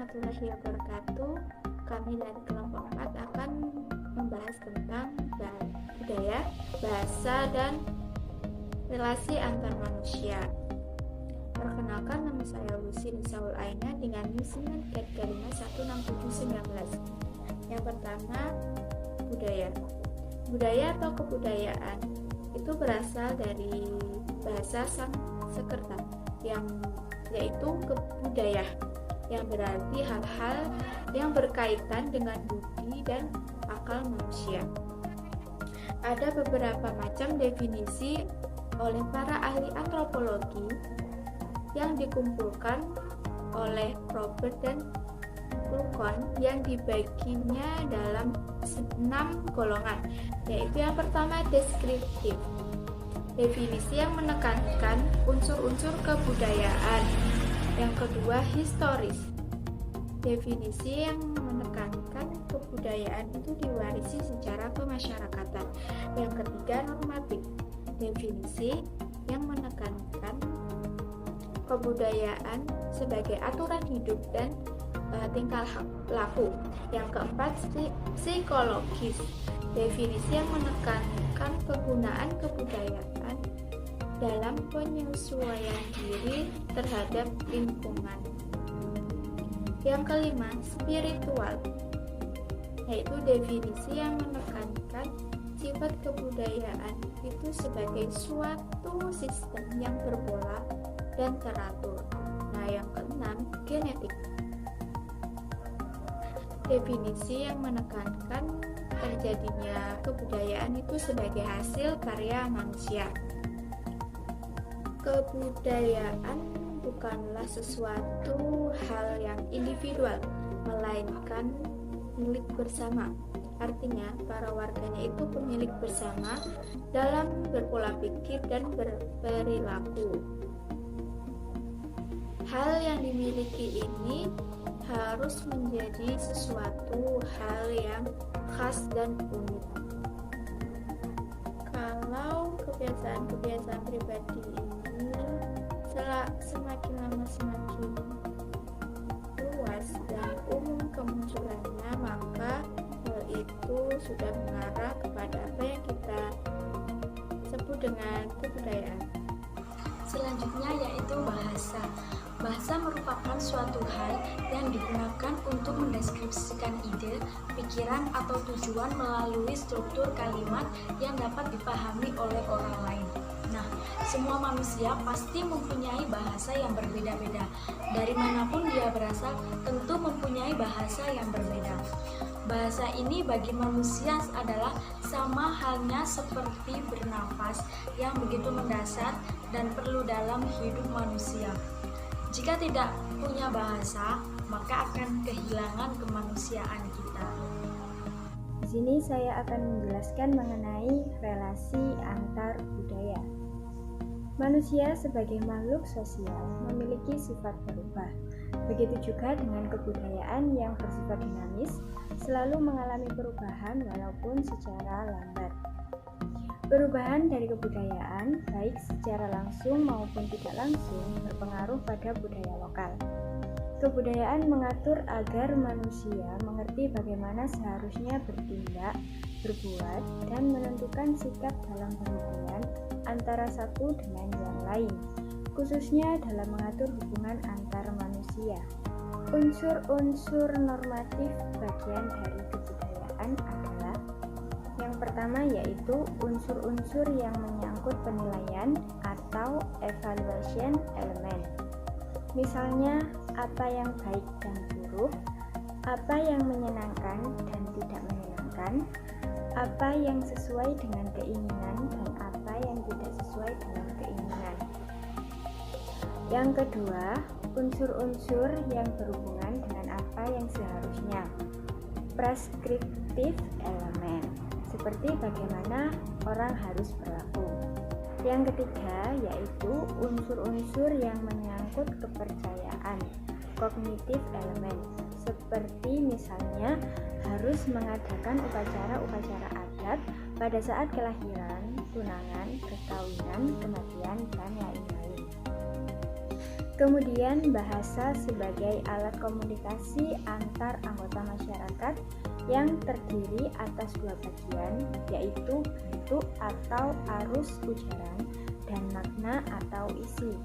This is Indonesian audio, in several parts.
warahmatullahi wabarakatuh. Kami dari kelompok 4 akan membahas tentang budaya, bahasa, dan relasi antar manusia. Perkenalkan, nama saya Lucy Nisaul Aina dengan NIM Garuda 16719. Yang pertama, budaya. Budaya atau kebudayaan itu berasal dari bahasa Sanskerta yaitu kebudaya, yang berarti hal-hal yang berkaitan dengan budi dan akal manusia. Ada beberapa macam definisi oleh para ahli antropologi yang dikumpulkan oleh Robert dan Kluckhohn yang dibaginya dalam 6 golongan, yaitu yang pertama deskriptif, definisi yang menekankan unsur-unsur kebudayaan. Yang kedua historis, definisi yang menekankan kebudayaan itu diwarisi secara kemasyarakatan. Yang ketiga normatif, definisi yang menekankan kebudayaan sebagai aturan hidup dan tingkah laku. Yang keempat psikologis, definisi yang menekankan penggunaan kebudayaan dalam penyesuaian diri terhadap lingkungan. Yang kelima spiritual, yaitu definisi yang menekankan sifat kebudayaan itu sebagai suatu sistem yang berpola dan teratur. Nah, yang keenam genetik, definisi yang menekankan terjadinya kebudayaan itu sebagai hasil karya manusia. Kebudayaan bukanlah sesuatu hal yang individual, melainkan milik bersama. Artinya, para warganya itu pemilik bersama dalam berpola pikir dan berperilaku. Hal yang dimiliki ini harus menjadi sesuatu hal yang khas dan unik. Kalau kebiasaan pribadi ini semakin lama semakin luas dan umum kemunculannya, maka hal itu sudah mengarah kepada apa yang kita sebut dengan kebudayaan. Selanjutnya yaitu bahasa. Bahasa merupakan suatu hal yang digunakan untuk mendeskripsikan ide, pikiran, atau tujuan melalui struktur kalimat yang dapat dipahami oleh orang lain. Nah, semua manusia pasti mempunyai bahasa yang berbeda-beda. Dari manapun dia berasal, tentu mempunyai bahasa yang berbeda. Bahasa ini bagi manusia adalah sama halnya seperti bernafas yang begitu mendasar dan perlu dalam hidup manusia. Jika tidak punya bahasa, maka akan kehilangan kemanusiaan kita. Di sini saya akan menjelaskan mengenai relasi antar budaya. Manusia sebagai makhluk sosial memiliki sifat berubah. Begitu juga dengan kebudayaan yang bersifat dinamis, selalu mengalami perubahan walaupun secara lambat. Perubahan dari kebudayaan, baik secara langsung maupun tidak langsung, berpengaruh pada budaya lokal. Kebudayaan mengatur agar manusia mengerti bagaimana seharusnya bertindak, berbuat, dan menentukan sikap dalam berhubungan antara satu dengan yang lain, khususnya dalam mengatur hubungan antar manusia. Unsur-unsur normatif bagian dari kebudayaan adalah yang pertama, yaitu unsur-unsur yang menyangkut penilaian atau evaluation element. Misalnya, apa yang baik dan buruk, apa yang menyenangkan dan tidak menyenangkan, apa yang sesuai dengan keinginan dan apa yang tidak sesuai dengan keinginan. Yang kedua, unsur-unsur yang berhubungan dengan apa yang seharusnya. Preskriptif elemen, seperti bagaimana orang harus berlaku. Yang ketiga, yaitu unsur-unsur yang menyangkut kepercayaan. Kognitif elemen, seperti misalnya harus mengadakan upacara-upacara adat pada saat kelahiran, tunangan, perkawinan, kematian, dan lain-lain. Kemudian bahasa sebagai alat komunikasi antar anggota masyarakat yang terdiri atas dua bagian, yaitu bentuk atau arus ujaran dan makna atau isi.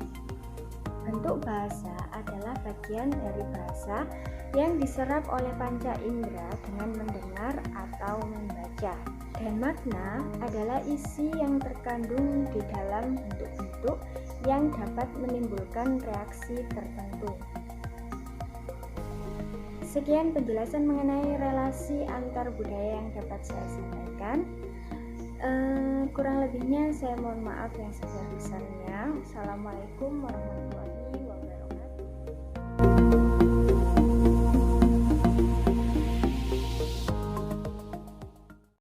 Bentuk bahasa adalah bagian dari bahasa yang diserap oleh panca indera dengan mendengar atau membaca. Dan makna adalah isi yang terkandung di dalam bentuk-bentuk yang dapat menimbulkan reaksi tertentu. Sekian penjelasan mengenai relasi antar budaya yang dapat saya sampaikan. Kurang lebihnya saya mohon maaf yang sebesar-besarnya. Wassalamualaikum warahmatullahi wabarakatuh.